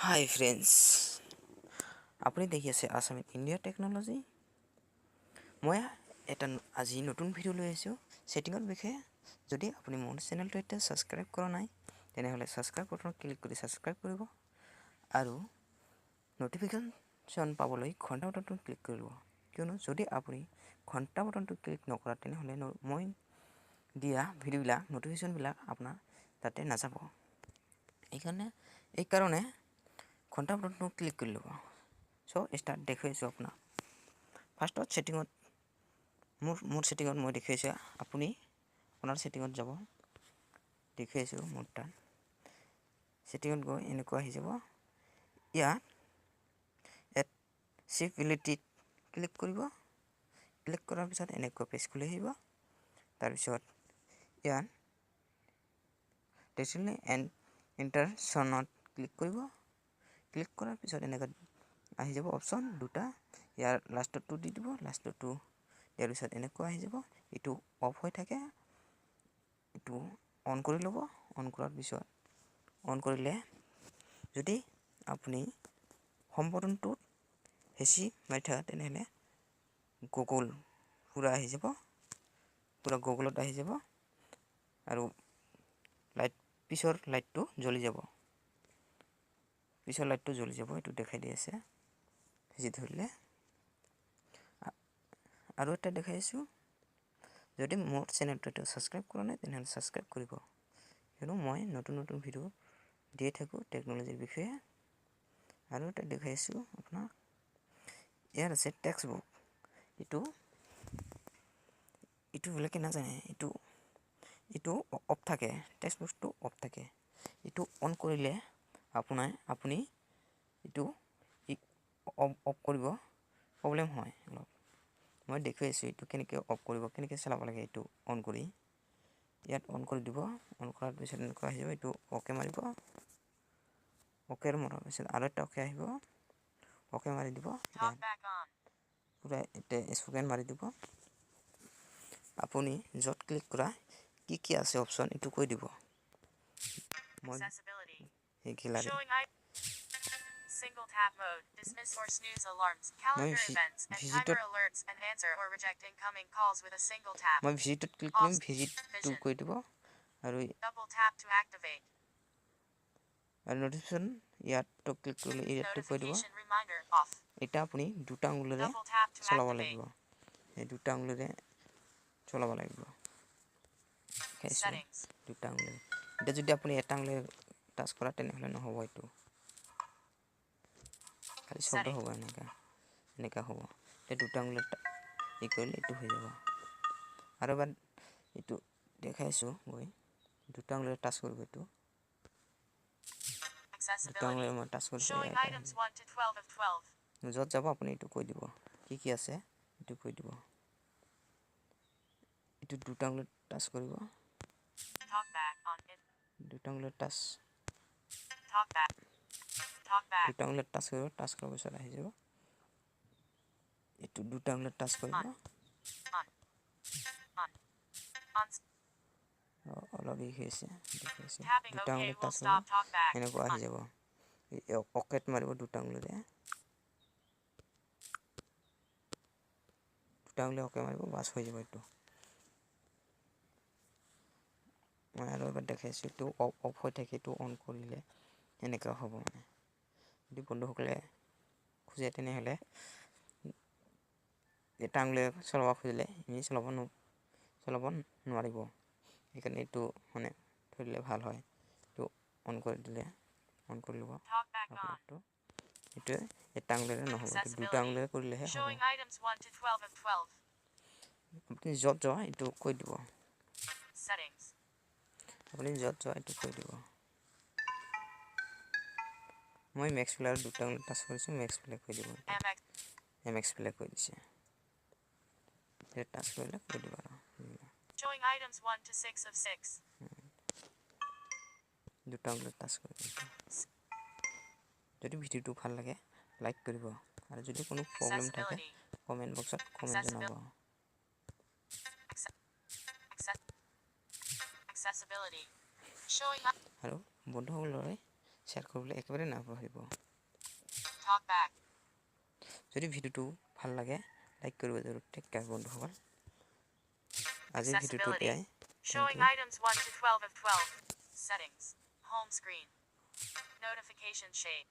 Hi friends, আপুনি দেখি আছে আসাম ইণ্ডিয়া টেকনলজি। মই এটা আজি নতুন ভিডিও লৈ আহিছোঁ সেটিংৰ বিষয়ে। যদি আপুনি মোৰ চেনেলটো এতিয়া সাবস্ক্ৰাইব কৰা নাই তেনেহলে সাবস্ক্ৰাইব বাটনত ক্লিক কৰি সাবস্ক্ৰাইব কৰিব আৰু নটিফিকেশন পাবলৈ ঘণ্টা বাটনটো ক্লিক কৰিব। কিয়নো যদি আপুনি ঘণ্টা বাটনটো ক্লিক নকৰা তেনেহলে মই দিয়া ভিডিওবিলাক নটিফিকেশনবিলাক আপোনাৰ তাতে নাযাব। এইকাৰণে ঘণ্টা বাটনটো ক্লিক কৰি ল'ব। সো স্টাৰ্ট দেখুৱাইছোঁ আপোনাক। ফাৰ্ষ্টত সেটিংত মোৰ সেটিংত মই দেখুৱাইছোঁ, আপুনি আপোনাৰ সেটিংত যাব। দেখুৱাইছোঁ মোৰ তাত সেটিংত গৈ এনেকুৱা আহি যাব। ইয়াত এক্সেসিবিলিটিত ক্লিক কৰিব। ক্লিক কৰাৰ পিছত এনেকুৱা পেজ খুলি আহিব। তাৰপিছত ইয়াত ডিসপ্লে এণ্ড ইন্টাৰচনত ক্লিক কৰিব। ক্লিক কৰাৰ পিছত এনেকুৱা আহি যাব অপচন দুটা। ইয়াৰ লাষ্টটো দি দিব, লাষ্টটো দিয়াৰ পিছত এনেকুৱা আহি যাব। এইটো অফ হৈ থাকে, এইটো অন কৰি ল'ব। অন কৰাৰ পিছত অন কৰিলে যদি আপুনি হোম বাটনটোত হেঁচি মাৰি থাকে তেনেহলে গুগল পুৰা আহি যাব, পুৰা গুগলত আহি যাব আৰু পিছৰ লাইটটো জ্বলি যাব। পিছৰ লাইটটো জ্বলি যাব, এইটো দেখাই দি আছে হেঁচি ধৰিলে। আৰু এটা দেখাইছোঁ, যদি মোৰ চেনেলটো সাবস্ক্ৰাইব কৰা নাই তেনেহলে সাবস্ক্ৰাইব কৰিব। কিয়নো মই নতুন নতুন ভিডিও দিয়ে থাকোঁ টেকনলজিৰ বিষয়ে। আৰু এটা দেখাইছোঁ আপোনাক, ইয়াত আছে টেক্সট বুক। এইটো বেলেগে নাজানে, এইটো অফ থাকে, টেক্সট বুকটো অফ থাকে। এইটো অন কৰিলে আপুনি এইটো অফ কৰিব প্ৰব্লেম হয় অলপ। মই দেখুৱাইছোঁ এইটো কেনেকৈ অফ কৰিব, কেনেকৈ চলাব লাগে। এইটো অন কৰি ইয়াত অন কৰি দিব। অন কৰাৰ পিছত এনেকুৱা আহি যাব, এইটো অকে মাৰিব। অকে মৰাৰ পিছত আৰু এটা অকে আহিব, অকে মাৰি দিব। পুৰা এতিয়া স্পকেন মাৰি দিব। আপুনি য'ত ক্লিক কৰা কি আছে অপচন এইটো কৈ দিব। মই Single tap mode, dismiss or snooze alarms, calendar events, and timer alerts, and answer or reject incoming calls with a single tap. মই ভিজিটত ক্লিক কৰিম, ভিজিটটো কৈ দিব আৰু Double tap to activate. আৰু নটিফিকেশন ইয়াত ক্লিক কৰিলে ইয়াত কৈ দিব। Notification reminder off. এটা আপুনি দুটা আঙুলিৰে Double tap to চলাব activate. লাগিব। এই দুটা আঙুলিৰে চলাব লাগিব। Settings. দুটা আঙুলিৰে। এটা যদি আপুনি এটা আঙুলিৰে টাচ কৰা তেনেহলে নহ'ব, এইটো খালি শব্দ হ'ব, এনেকা হ'ব। এতিয়া দুটা আঙুলিৰে ই কৰিলে এইটো হৈ যাব। আৰু এবাৰ এইটো দেখাইছোঁ, মই দুটা আঙুলিৰে টাচ কৰিব। এইটো দুটা আঙুলিৰে মই টাচ কৰিছোঁ। য'ত যাব আপুনি এইটো কৈ দিব, কি আছে এইটো কৈ দিব। এইটো দুটা আঙুলিত টাচ কৰিব। দুটা আঙুলিত টাচ কৰিব। টাচ কৰাৰ পিছত আহি যাব, এইটো দুটা আঙুলিত টাচ কৰিব। অলপ ই হৈছে, দুটা আঙুলিত টাচ কৰিব, এনেকুৱা আহি যাব। অকেট মাৰিব দুটা আঙুলিৰে। দুটা আঙুলি অকে মাৰিব, বাছ হৈ যাব। এইটো মই আৰু এবাৰ দেখাইছোঁ, এইটো অফ হৈ থাকে। এইটো অন কৰিলে এনেকুৱা হ'ব। মানে যদি বন্ধুসকলে খোজে তেনেহ'লে এটা আঙুলিৰে চলাব খুজিলে এনেই চলাব নোৱাৰিব। সেইকাৰণে এইটো মানে ধৰিলে ভাল হয়। এইটো অন কৰি দিলে, অন কৰি ল'ব আপোনাৰটো। এইটোৱে এটা আঙুলিৰে নহ'ব, এইটো দুটা আঙুলিৰে কৰিলেহে হ'ব। আপুনি য'ত যোৱা এইটো কৈ দিব। আপুনি য'ত যোৱা এইটো কৈ দিব। মই মেক্স প্লেয়াৰ দুটা আঙুলিত টাচ কৰিছোঁ, মেক্স প্লে কৈ দিব। এমএক্স প্লে কৈ দিছে, টাচ কৰিলে কৈ দিব আৰু দুটা আঙুলিত টাচ কৰিব। যদি ভিডিঅ'টো ভাল লাগে লাইক কৰিব, আৰু যদি কোনো প্ৰব্লেম থাকে কমেণ্ট বক্সত কমেণ্ট জনাব। আৰু বন্ধুসকললৈ শ্বেয়াৰ কৰিবলৈ একেবাৰে নাপাহৰিব Talk back. যদি ভিডিওটো ভাল লাগে লাইক কৰিব জৰুৰ টেক কেয়াৰ বন্ধুসকল আজিৰ ভিডিওটোত Accessibility. এয়াই Showing Thank you. items 1 to 12 of 12. Settings. Home screen. Notification shade.